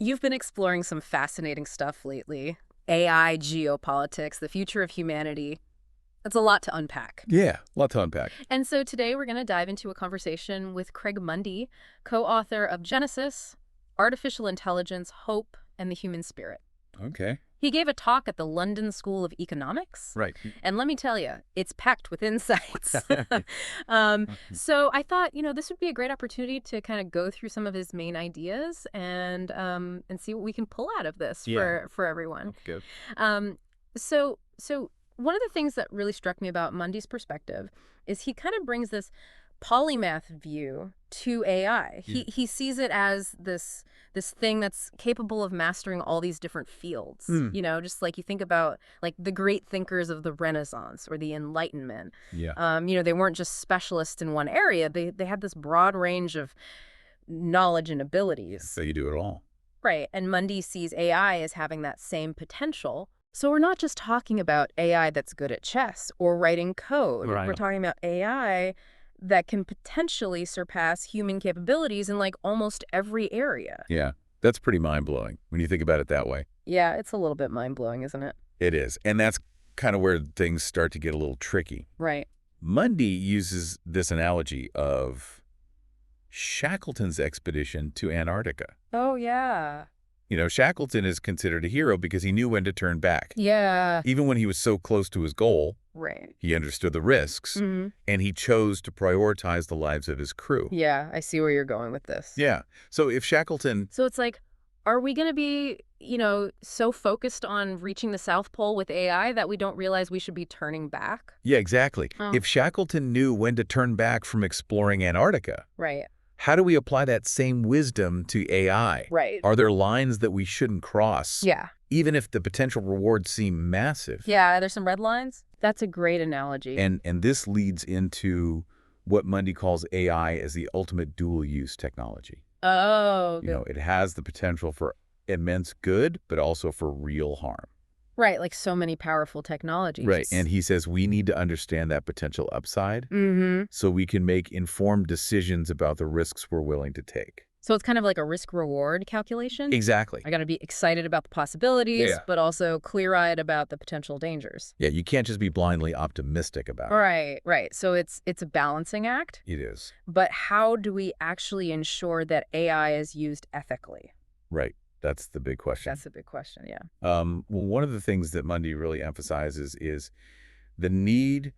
You've been exploring some fascinating stuff lately. AI, geopolitics, the future of humanity. That's a lot to unpack. Yeah, a lot to unpack. And so today we're going to dive into a conversation with Craig Mundle, co-author of Genesis, Artificial Intelligence, Hope, and the Human Spirit. Okay. He gave a talk at the London School of Economics. Right. And let me tell you, it's packed with insights. So I thought, this would be a great opportunity to kind of go through some of his main ideas and see what we can pull out of this for everyone. Good. So one of the things that really struck me about Mundy's perspective is he kind of brings this polymath view to AI. He sees it as this thing that's capable of mastering all these different fields. Just like you think about like the great thinkers of the Renaissance or the Enlightenment. Yeah. They weren't just specialists in one area. They had this broad range of knowledge and abilities. So you do it all. Right. And Mundy sees AI as having that same potential. So we're not just talking about AI that's good at chess or writing code. Right. We're talking about AI that can potentially surpass human capabilities in like almost every area. Yeah. That's pretty mind-blowing when you think about it that way. Yeah, it's a little bit mind-blowing, isn't it? It is. And that's kind of where things start to get a little tricky. Right. Mundy uses this analogy of Shackleton's expedition to Antarctica. Oh, yeah. Shackleton is considered a hero because he knew when to turn back. Yeah. Even when he was so close to his goal, Right. he understood the risks, and he chose to prioritize the lives of his crew. Yeah, I see where you're going with this. Yeah. So if Shackleton... So it's like, are we going to be, so focused on reaching the South Pole with AI that we don't realize we should be turning back? Yeah, exactly. Oh. If Shackleton knew when to turn back from exploring Antarctica... Right. How do we apply that same wisdom to AI? Right. Are there lines that we shouldn't cross? Yeah. Even if the potential rewards seem massive? Yeah, there's some red lines. That's a great analogy. And this leads into what Mundy calls AI as the ultimate dual-use technology. Oh. It has the potential for immense good, but also for real harm. Right, like so many powerful technologies. Right, and he says we need to understand that potential upside so we can make informed decisions about the risks we're willing to take. So it's kind of like a risk-reward calculation? Exactly. I got to be excited about the possibilities, but also clear-eyed about the potential dangers. Yeah, you can't just be blindly optimistic about it. Right. So it's a balancing act. It is. But how do we actually ensure that AI is used ethically? Right. That's the big question. That's the big question, yeah. Well, one of the things that Mundy really emphasizes is the need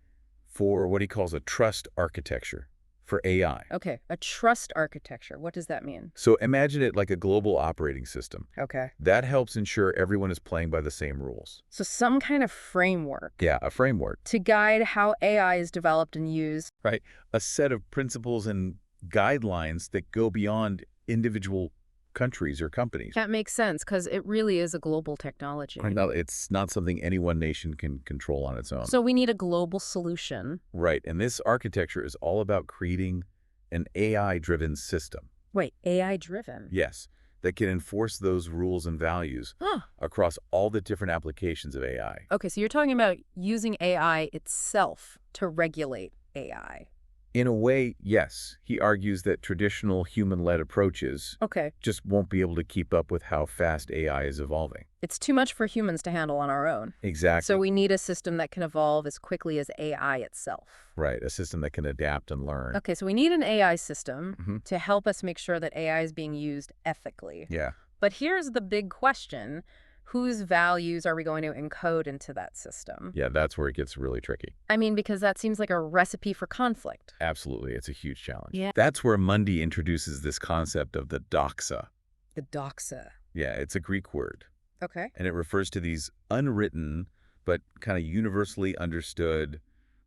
for what he calls a trust architecture for AI. Okay, a trust architecture. What does that mean? So imagine it like a global operating system. Okay. That helps ensure everyone is playing by the same rules. So some kind of framework. Yeah, a framework. To guide how AI is developed and used. Right. A set of principles and guidelines that go beyond individual countries or companies. That makes sense because it really is a global technology. No, it's not something any one nation can control on its own. So we need a global solution. Right, and this architecture is all about creating an AI-driven system. Wait, AI-driven? Yes, that can enforce those rules and values across all the different applications of AI. Okay, so you're talking about using AI itself to regulate AI. In a way, yes. He argues that traditional human-led approaches just won't be able to keep up with how fast AI is evolving. It's too much for humans to handle on our own. Exactly. So we need a system that can evolve as quickly as AI itself. Right, a system that can adapt and learn. Okay, so we need an AI system to help us make sure that AI is being used ethically. Yeah. But here's the big question. Whose values are we going to encode into that system? Yeah, that's where it gets really tricky. I mean, because that seems like a recipe for conflict. Absolutely. It's a huge challenge. Yeah. That's where Mundy introduces this concept of the doxa. The doxa. Yeah, it's a Greek word. Okay. And it refers to these unwritten, but kind of universally understood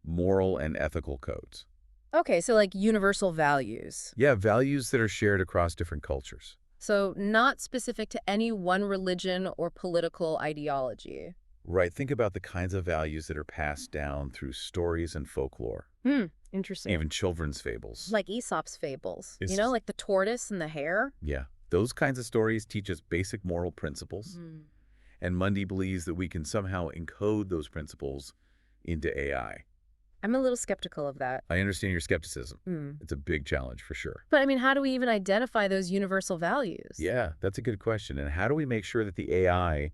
moral and ethical codes. Okay, so like universal values. Yeah, values that are shared across different cultures. So not specific to any one religion or political ideology. Right. Think about the kinds of values that are passed down through stories and folklore. Interesting. Even children's fables. Like Aesop's fables. Like the tortoise and the hare? Yeah. Those kinds of stories teach us basic moral principles. And Mundy believes that we can somehow encode those principles into AI. I'm a little skeptical of that. I understand your skepticism. Hmm. It's a big challenge for sure. But I mean, how do we even identify those universal values? Yeah, that's a good question. And how do we make sure that the AI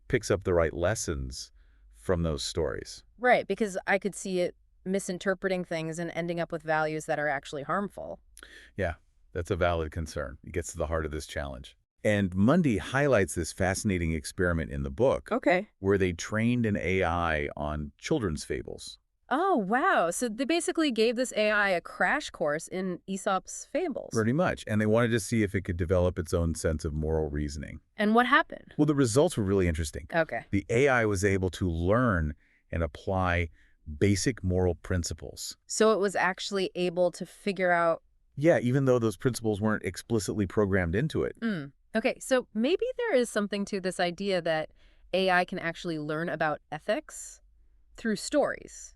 picks up the right lessons from those stories? Right, because I could see it misinterpreting things and ending up with values that are actually harmful. Yeah, that's a valid concern. It gets to the heart of this challenge. And Mundy highlights this fascinating experiment in the book Okay. where they trained an AI on children's fables. Oh, wow. So they basically gave this AI a crash course in Aesop's fables. Pretty much. And they wanted to see if it could develop its own sense of moral reasoning. And what happened? Well, the results were really interesting. Okay. The AI was able to learn and apply basic moral principles. So it was actually able to figure out... Yeah, even though those principles weren't explicitly programmed into it. Okay, so maybe there is something to this idea that AI can actually learn about ethics through stories.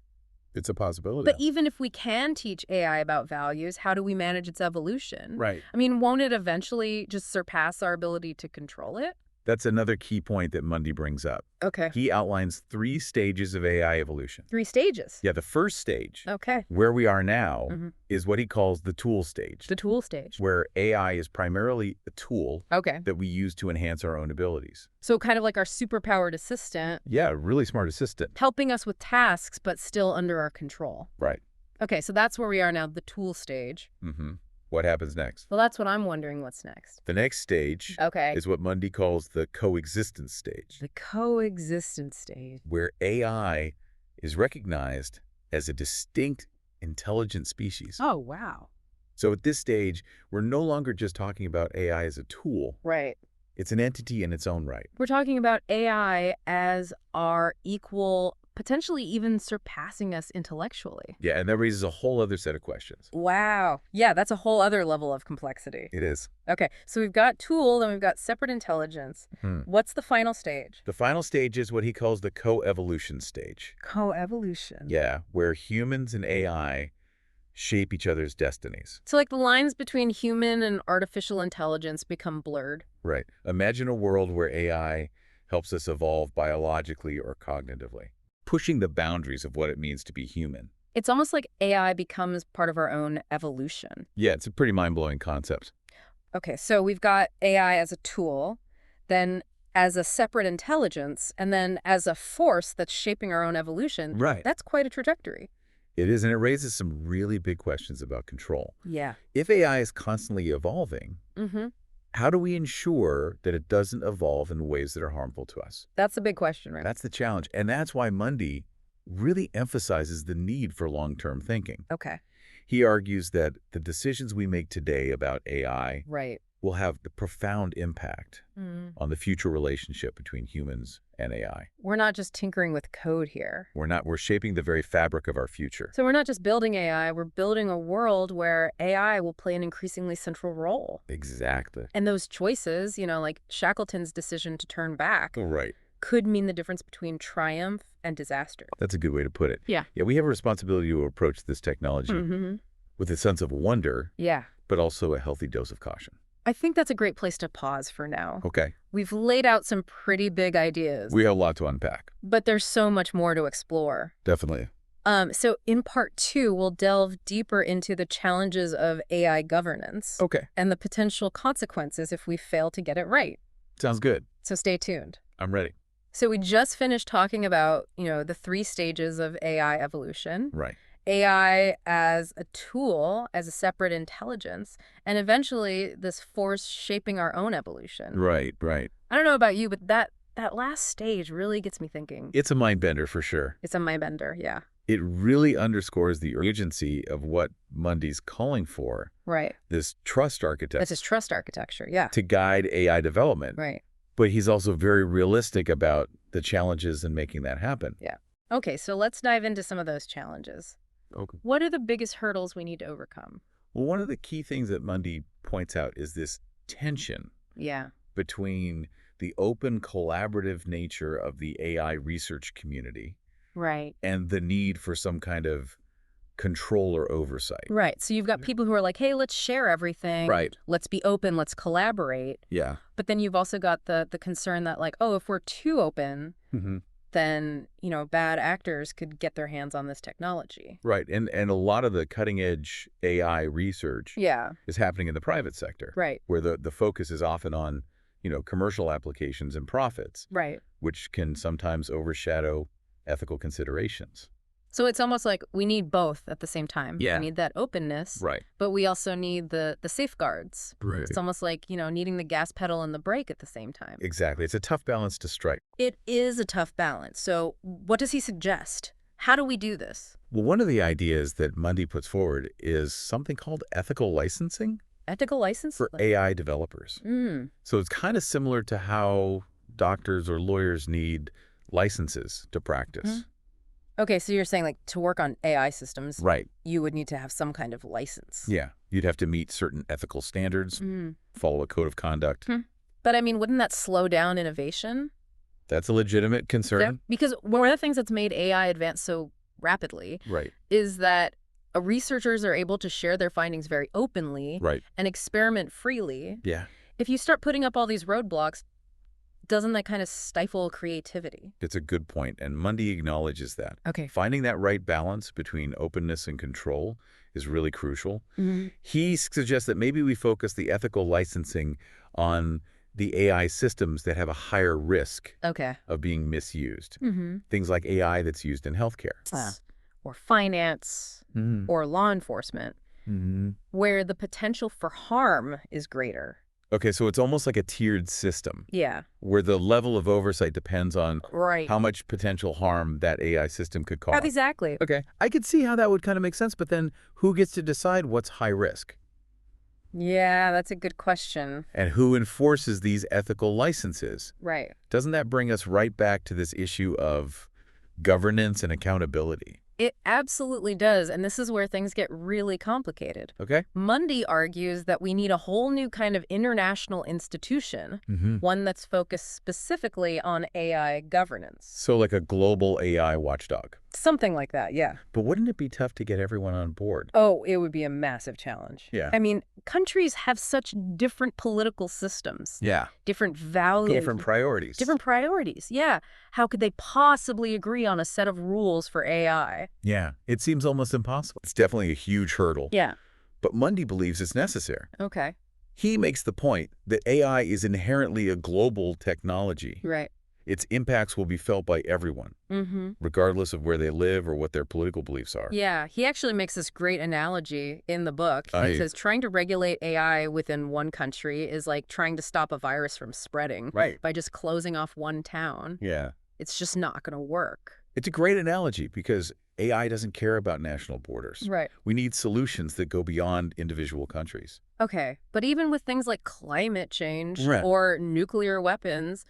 It's a possibility. But even if we can teach AI about values, how do we manage its evolution? Right. I mean, won't it eventually just surpass our ability to control it? That's another key point that Mundy brings up. Okay. He outlines 3 stages of AI evolution. 3 stages. Yeah, the first stage, Okay. where we are now, Mhm. is what he calls the tool stage, The tool stage. where AI is primarily a tool Okay. that we use to enhance our own abilities. So kind of like our superpowered assistant, Yeah, really smart assistant. helping us with tasks, but still under our control. Right. Okay, so that's where we are now, the tool stage. What happens next? Well, that's what I'm wondering, what's next. The next stage Okay. is what Mundy calls the coexistence stage, The coexistence stage. where AI is recognized as a distinct, intelligent species. Oh, wow. So at this stage, we're no longer just talking about AI as a tool. Right. It's an entity in its own right. We're talking about AI as our equal, potentially even surpassing us intellectually. Yeah, and that raises a whole other set of questions. Wow. Yeah, that's a whole other level of complexity. It is. Okay, so we've got tool, then we've got separate intelligence. What's the final stage? The final stage is what he calls the coevolution stage. Coevolution. Yeah, where humans and AI shape each other's destinies. So like the lines between human and artificial intelligence become blurred. Right. Imagine a world where AI helps us evolve biologically or cognitively, pushing the boundaries of what it means to be human. It's almost like AI becomes part of our own evolution. Yeah, it's a pretty mind-blowing concept. Okay, so we've got AI as a tool, then as a separate intelligence, and then as a force that's shaping our own evolution. Right. That's quite a trajectory. It is, and it raises some really big questions about control. Yeah. If AI is constantly evolving, Mm-hmm. how do we ensure that it doesn't evolve in ways that are harmful to us? That's a big question, right? That's the challenge, and that's why Mundy really emphasizes the need for long-term thinking. Okay. He argues that the decisions we make today about AI Right. will have a profound impact on the future relationship between humans and AI. We're not just tinkering with code here. We're shaping the very fabric of our future. So we're not just building AI, we're building a world where AI will play an increasingly central role. Exactly. And those choices, like Shackleton's decision to turn back, Right. could mean the difference between triumph and disaster. That's a good way to put it. Yeah. Yeah, we have a responsibility to approach this technology with a sense of wonder, Yeah. but also a healthy dose of caution. I think that's a great place to pause for now. Okay. We've laid out some pretty big ideas, We have a lot to unpack. but there's so much more to explore. Definitely. So in part 2, we'll delve deeper into the challenges of AI governance Okay. and the potential consequences if we fail to get it right. Sounds good. So stay tuned. I'm ready. So we just finished talking about, the 3 stages of AI evolution. Right. AI as a tool, as a separate intelligence, and eventually this force shaping our own evolution. Right. I don't know about you, but that last stage really gets me thinking. It's a mind bender for sure. It's a mind bender, yeah. It really underscores the urgency of what Mundy's calling for, Right. this trust That's architecture, his trust architecture, yeah. to guide AI development. Right. But he's also very realistic about the challenges in making that happen. Yeah. Okay, so let's dive into some of those challenges. Okay. What are the biggest hurdles we need to overcome? Well, one of the key things that Mundy points out is this tension Yeah. between the open, collaborative nature of the AI research community Right. and the need for some kind of control or oversight. Right. So you've got people who are like, hey, let's share everything. Right. Let's be open. Let's collaborate. Yeah. But then you've also got the concern that, like, oh, if we're too open, then, bad actors could get their hands on this technology. Right. And a lot of the cutting-edge AI research Yeah. is happening in the private sector. Right. Where the focus is often on, commercial applications and profits. Right. Which can sometimes overshadow ethical considerations. So it's almost like we need both at the same time. Yeah. We need that openness, Right. but we also need the safeguards. Right. It's almost like, needing the gas pedal and the brake at the same time. Exactly. It's a tough balance to strike. It is a tough balance. So what does he suggest? How do we do this? Well, one of the ideas that Mundy puts forward is something called ethical licensing. Ethical license? For AI developers. So it's kind of similar to how doctors or lawyers need licenses to practice. Okay, so you're saying like to work on AI systems, Right. you would need to have some kind of license. Yeah. You'd have to meet certain ethical standards, follow a code of conduct. But I mean, wouldn't that slow down innovation? That's a legitimate concern. Because one of the things that's made AI advance so rapidly Right. is that researchers are able to share their findings very openly Right. and experiment freely. Yeah. If you start putting up all these roadblocks, doesn't that kind of stifle creativity? It's a good point, and Mundy acknowledges that. Okay. Finding that right balance between openness and control is really crucial. He suggests that maybe we focus the ethical licensing on the AI systems that have a higher risk of being misused. Things like AI that's used in healthcare. Or finance, or law enforcement, where the potential for harm is greater. Okay, so it's almost like a tiered system. Yeah. Where the level of oversight depends on Right. how much potential harm that AI system could cause. Exactly. Okay, I could see how that would kind of make sense, but then who gets to decide what's high risk? Yeah, that's a good question. And who enforces these ethical licenses? Right. Doesn't that bring us right back to this issue of governance and accountability? It absolutely does, and this is where things get really complicated. Okay. Mundy argues that we need a whole new kind of international institution, one that's focused specifically on AI governance. So like a global AI watchdog. Something like that, yeah. But wouldn't it be tough to get everyone on board? Oh, it would be a massive challenge. Yeah. I mean, countries have such different political systems. Yeah. Different values. Different priorities. Different priorities, yeah. How could they possibly agree on a set of rules for AI? Yeah. It seems almost impossible. It's definitely a huge hurdle. Yeah. But Mundy believes it's necessary. Okay. He makes the point that AI is inherently a global technology. Right. Its impacts will be felt by everyone, regardless of where they live or what their political beliefs are. Yeah, he actually makes this great analogy in the book. He says trying to regulate AI within one country is like trying to stop a virus from spreading by just closing off one town. Yeah. It's just not going to work. It's a great analogy because AI doesn't care about national borders. Right. We need solutions that go beyond individual countries. Okay, but even with things like climate change Right. or nuclear weapons,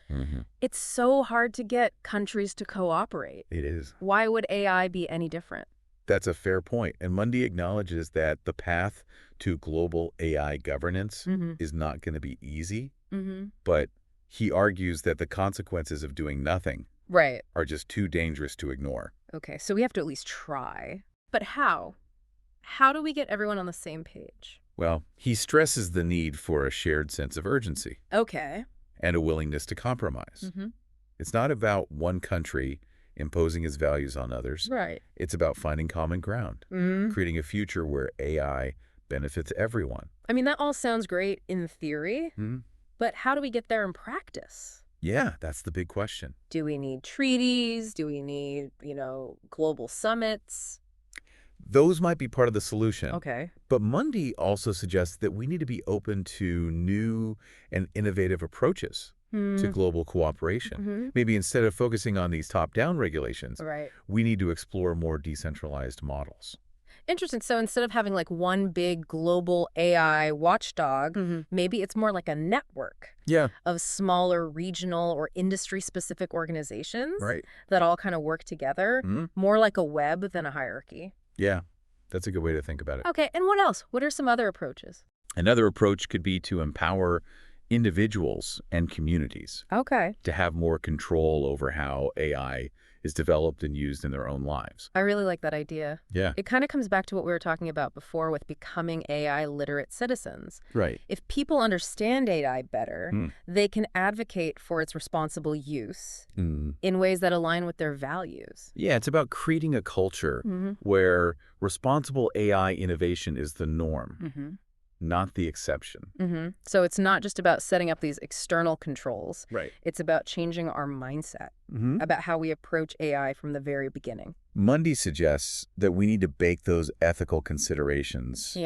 it's so hard to get countries to cooperate. It is. Why would AI be any different? That's a fair point. And Mundy acknowledges that the path to global AI governance is not going to be easy, but he argues that the consequences of doing nothing Right. are just too dangerous to ignore. Okay, so we have to at least try. But how? How do we get everyone on the same page? Well, he stresses the need for a shared sense of urgency Okay. and a willingness to compromise. It's not about one country imposing its values on others. Right. It's about finding common ground, creating a future where AI benefits everyone. I mean, that all sounds great in theory, but how do we get there in practice? Yeah, that's the big question. Do we need treaties? Do we need, global summits? Those might be part of the solution. Okay. But Mundy also suggests that we need to be open to new and innovative approaches to global cooperation. Maybe instead of focusing on these top-down regulations, Right. we need to explore more decentralized models. Interesting. So instead of having like one big global AI watchdog, maybe it's more like a network of smaller regional or industry-specific organizations that all kind of work together, more like a web than a hierarchy. Yeah, that's a good way to think about it. Okay, and what else? What are some other approaches? Another approach could be to empower individuals and communities Okay. to have more control over how AI is developed and used in their own lives. I really like that idea. Yeah. It kind of comes back to what we were talking about before with becoming AI literate citizens. Right. If people understand AI better, they can advocate for its responsible use in ways that align with their values. Yeah, it's about creating a culture where responsible AI innovation is the norm, not the exception. So it's not just about setting up these external controls. Right. It's about changing our mindset, about how we approach AI from the very beginning. Mundy suggests that we need to bake those ethical considerations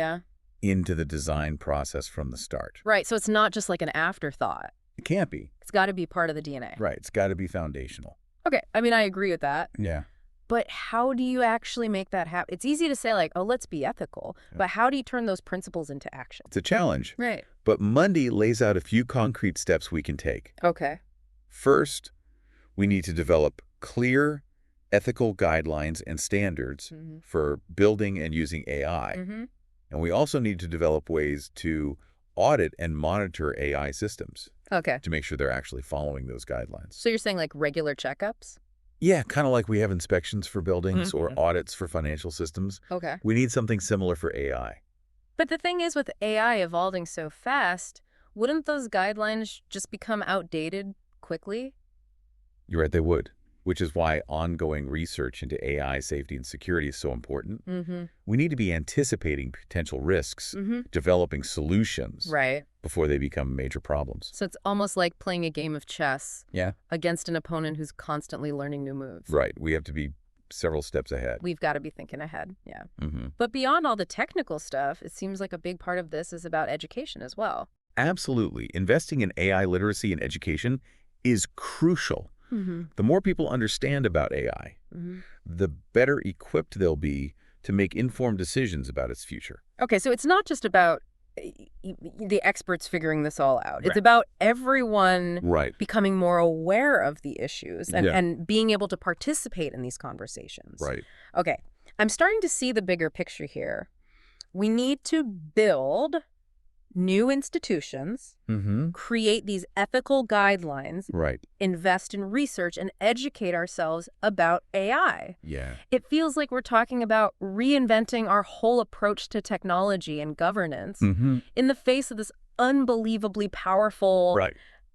into the design process from the start. Right, so it's not just like an afterthought. It can't be. It's got to be part of the DNA. Right, it's got to be foundational. Okay, I mean, I agree with that. Yeah. But how do you actually make that happen? It's easy to say like, oh, let's be ethical. But how do you turn those principles into action? It's a challenge. Right. But Mundy lays out a few concrete steps we can take. Okay. First, we need to develop clear ethical guidelines and standards for building and using AI. And we also need to develop ways to audit and monitor AI systems. Okay. To make sure they're actually following those guidelines. So you're saying like regular checkups? Yeah, kind of like we have inspections for buildings or audits for financial systems. Okay. We need something similar for AI. But the thing is, with AI evolving so fast, wouldn't those guidelines just become outdated quickly? You're right, they would, which is why ongoing research into AI safety and security is so important. We need to be anticipating potential risks, developing solutions before they become major problems. So it's almost like playing a game of chess Yeah. against an opponent who's constantly learning new moves. Right. We have to be several steps ahead. We've got to be thinking ahead, yeah. But beyond all the technical stuff, it seems like a big part of this is about education as well. Absolutely. Investing in AI literacy and education is crucial. The more people understand about AI, the better equipped they'll be to make informed decisions about its future. Okay, so it's not just about the experts figuring this all out. It's about everyone becoming more aware of the issues and being able to participate in these conversations. Right. Okay, I'm starting to see the bigger picture here. We need to build new institutions, create these ethical guidelines, invest in research, and educate ourselves about AI. Yeah. It feels like we're talking about reinventing our whole approach to technology and governance in the face of this unbelievably powerful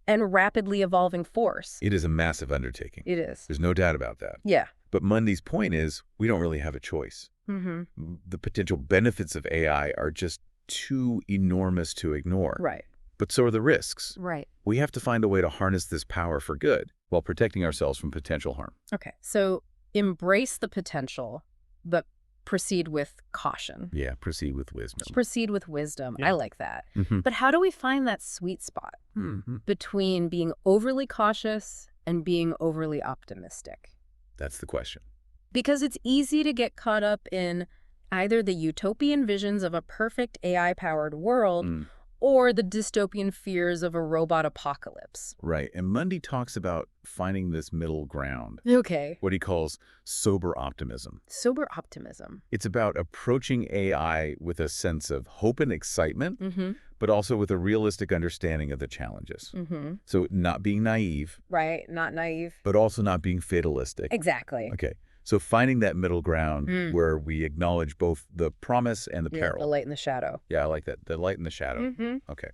and rapidly evolving force. It is a massive undertaking. It is. There's no doubt about that. Yeah. But Mundy's point is we don't really have a choice. The potential benefits of AI are just too enormous to ignore. Right. But so are the risks. Right. We have to find a way to harness this power for good while protecting ourselves from potential harm. Okay. So embrace the potential, but proceed with caution. Yeah, proceed with wisdom. Proceed with wisdom. Yeah. I like that. But how do we find that sweet spot between being overly cautious and being overly optimistic? That's the question. Because it's easy to get caught up in either the utopian visions of a perfect AI-powered world or the dystopian fears of a robot apocalypse. Right. And Mundy talks about finding this middle ground. Okay. What he calls sober optimism. Sober optimism. It's about approaching AI with a sense of hope and excitement, but also with a realistic understanding of the challenges. So not being naive. Right. Not naive. But also not being fatalistic. Exactly. Okay. So finding that middle ground where we acknowledge both the promise and the peril. The light and the shadow. Yeah, I like that. The light and the shadow. Okay.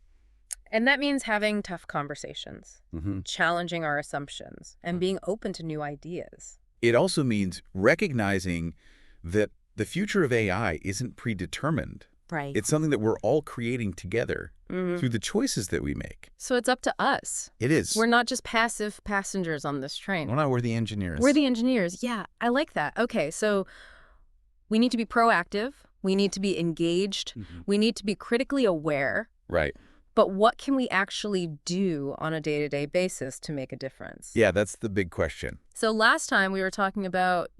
And that means having tough conversations, challenging our assumptions, and being open to new ideas. It also means recognizing that the future of AI isn't predetermined. Right. It's something that we're all creating together through the choices that we make. So it's up to us. It is. We're not just passive passengers on this train. Well, no, we're the engineers. We're the engineers. Yeah, I like that. Okay, so we need to be proactive. We need to be engaged. We need to be critically aware. Right. But what can we actually do on a day-to-day basis to make a difference? Yeah, that's the big question. So last time we were talking about,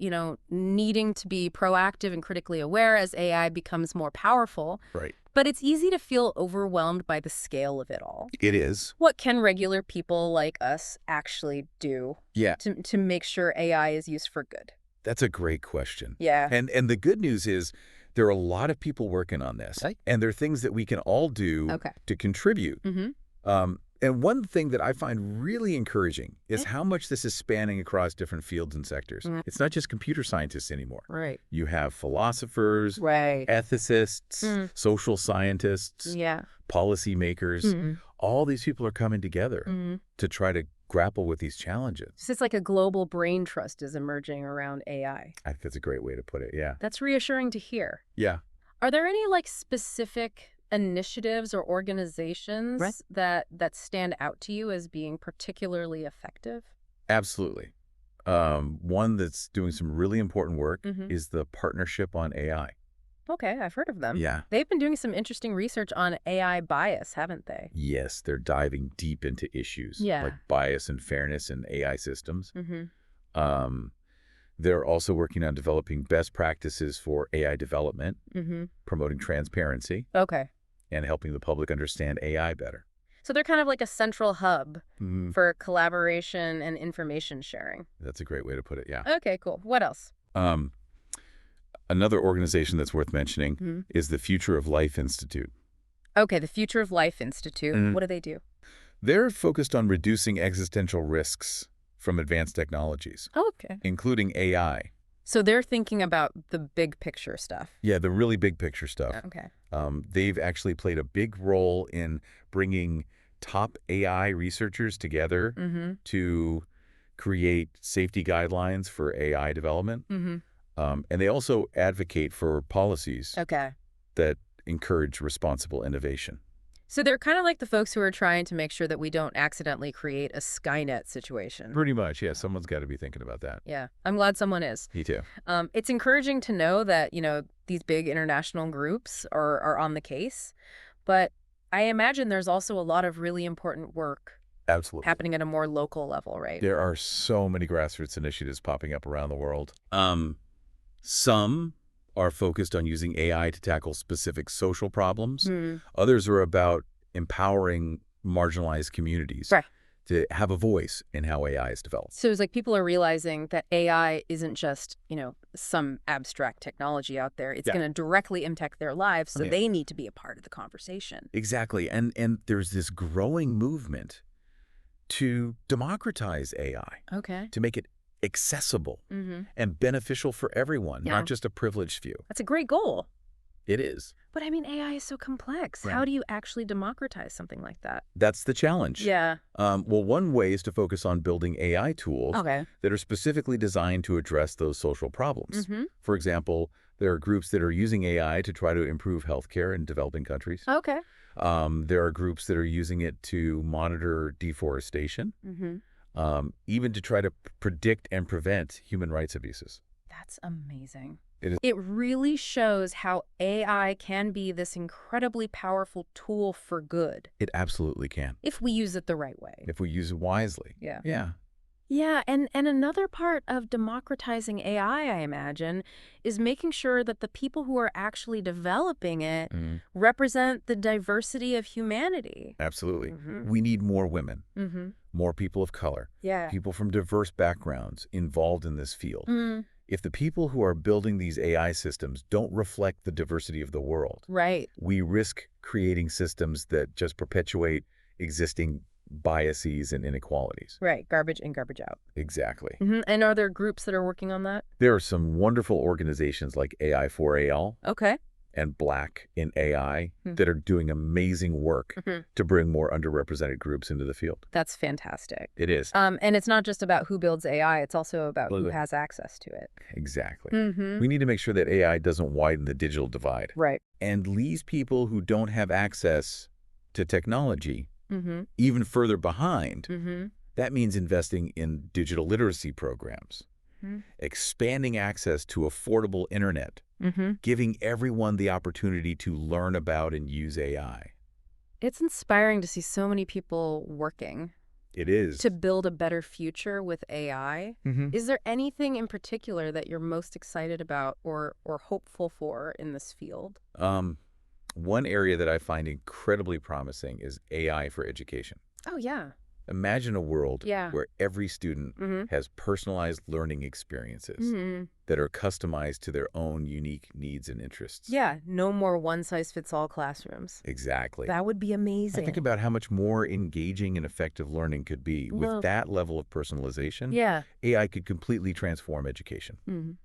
needing to be proactive and critically aware as AI becomes more powerful. Right. But it's easy to feel overwhelmed by the scale of it all. It is. What can regular people like us actually do to make sure AI is used for good? That's a great question. Yeah. And the good news is there are a lot of people working on this. And there are things that we can all do to contribute. And one thing that I find really encouraging is how much this is spanning across different fields and sectors. It's not just computer scientists anymore. Right. You have philosophers, Right. ethicists, social scientists, Yeah. policymakers. All these people are coming together to try to grapple with these challenges. So it's like a global brain trust is emerging around AI. I think that's a great way to put it, yeah. That's reassuring to hear. Yeah. Are there any specific initiatives or organizations that stand out to you as being particularly effective? Absolutely. One that's doing some really important work is the Partnership on AI. Okay, I've heard of them. Yeah. They've been doing some interesting research on AI bias, haven't they? Yes, they're diving deep into issues like bias and fairness in AI systems. They're also working on developing best practices for AI development, promoting transparency, and helping the public understand AI better. So they're kind of like a central hub for collaboration and information sharing. That's a great way to put it, yeah. Okay, cool. What else? Another organization that's worth mentioning is the Future of Life Institute. Okay, the Future of Life Institute. What do they do? They're focused on reducing existential risks from advanced technologies, including AI. So they're thinking about the big picture stuff. Yeah, the really big picture stuff. Okay. They've actually played a big role in bringing top AI researchers together to create safety guidelines for AI development. And they also advocate for policies that encourage responsible innovation. So they're kind of like the folks who are trying to make sure that we don't accidentally create a Skynet situation. Pretty much, yeah. Someone's got to be thinking about that. Yeah, I'm glad someone is. Me too. It's encouraging to know that, these big international groups are on the case. But I imagine there's also a lot of really important work happening at a more local level, right? There are so many grassroots initiatives popping up around the world. Some are focused on using AI to tackle specific social problems. Others are about empowering marginalized communities to have a voice in how AI is developed. So it's like people are realizing that AI isn't just, some abstract technology out there. It's going to directly impact their lives, so they need to be a part of the conversation. Exactly. And there's this growing movement to democratize AI, to make it accessible and beneficial for everyone, not just a privileged few. That's a great goal. It is. But AI is so complex. How do you actually democratize something like that? That's the challenge. Yeah. Well, one way is to focus on building AI tools that are specifically designed to address those social problems. For example, there are groups that are using AI to try to improve healthcare in developing countries. There are groups that are using it to monitor deforestation. Even to try to predict and prevent human rights abuses. That's amazing. It really shows how AI can be this incredibly powerful tool for good. It absolutely can. If we use it the right way. If we use it wisely. Yeah, and another part of democratizing AI, I imagine, is making sure that the people who are actually developing it represent the diversity of humanity. Absolutely. We need more women, more people of color, people from diverse backgrounds involved in this field. If the people who are building these AI systems don't reflect the diversity of the world, we risk creating systems that just perpetuate existing biases and inequalities. Right. Garbage in, garbage out. Exactly. And are there groups that are working on that? There are some wonderful organizations like AI for AL and Black in AI that are doing amazing work to bring more underrepresented groups into the field. That's fantastic. It is. And it's not just about who builds AI. It's also about who has access to it. Exactly. We need to make sure that AI doesn't widen the digital divide. Right. And leaves people who don't have access to technology even further behind. That means investing in digital literacy programs, expanding access to affordable internet, giving everyone the opportunity to learn about and use AI. It's inspiring to see so many people working. It is. To build a better future with AI. Is there anything in particular that you're most excited about or hopeful for in this field? One area that I find incredibly promising is AI for education. Oh, yeah. Imagine a world Yeah. where every student has personalized learning experiences that are customized to their own unique needs and interests. Yeah, no more one-size-fits-all classrooms. Exactly. That would be I amazing. think about how much more engaging and effective learning could be. With Well, that level of personalization, yeah. AI could completely transform education,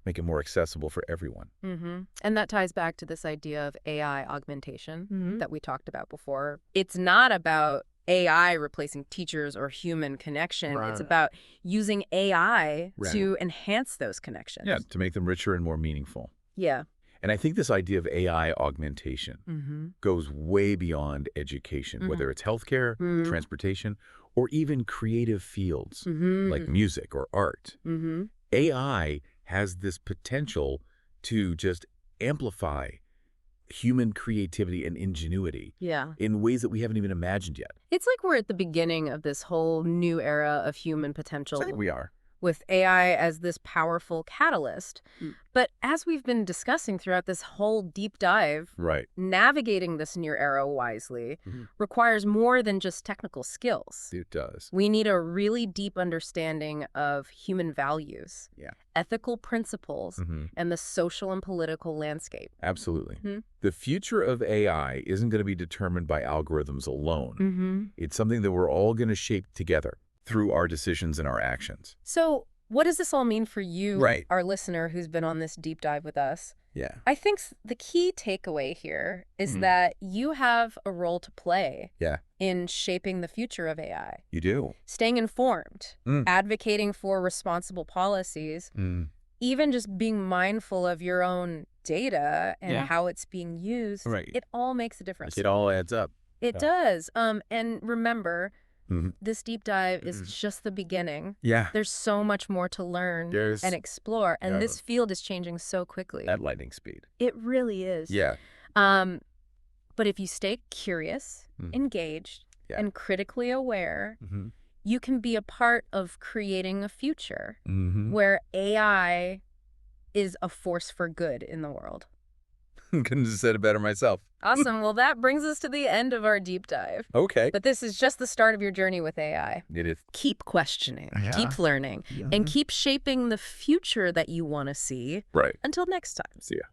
make it more accessible for everyone. And that ties back to this idea of AI augmentation that we talked about before. It's not about AI replacing teachers or human connection. It's about using AI to enhance those connections. Yeah, to make them richer and more meaningful. Yeah. And I think this idea of AI augmentation goes way beyond education, whether it's healthcare, transportation, or even creative fields like music or art. AI has this potential to just amplify human creativity and ingenuity in ways that we haven't even imagined yet. It's like we're at the beginning of this whole new era of human potential. I think we are. With AI as this powerful catalyst. But as we've been discussing throughout this whole deep dive, navigating this new era wisely requires more than just technical skills. It does. We need a really deep understanding of human values, ethical principles, and the social and political landscape. Absolutely. The future of AI isn't going to be determined by algorithms alone. It's something that we're all going to shape together through our decisions and our actions. So what does this all mean for you, Right. our listener who's been on this deep dive with us? Yeah. I think the key takeaway here is that you have a role to play in shaping the future of AI. You do. Staying informed, advocating for responsible policies, even just being mindful of your own data and how it's being used. It all makes a difference. It all adds up. It does. And remember, this deep dive is just the beginning. Yeah. There's so much more to learn and explore, and this field is changing so quickly. At lightning speed. It really is. Yeah. But if you stay curious, engaged, and critically aware, you can be a part of creating a future where AI is a force for good in the world. Couldn't have said it better myself. Awesome. Well, that brings us to the end of our deep dive. Okay. But this is just the start of your journey with AI. It is. Keep questioning, keep learning, and keep shaping the future that you want to see. Right. Until next time. See ya.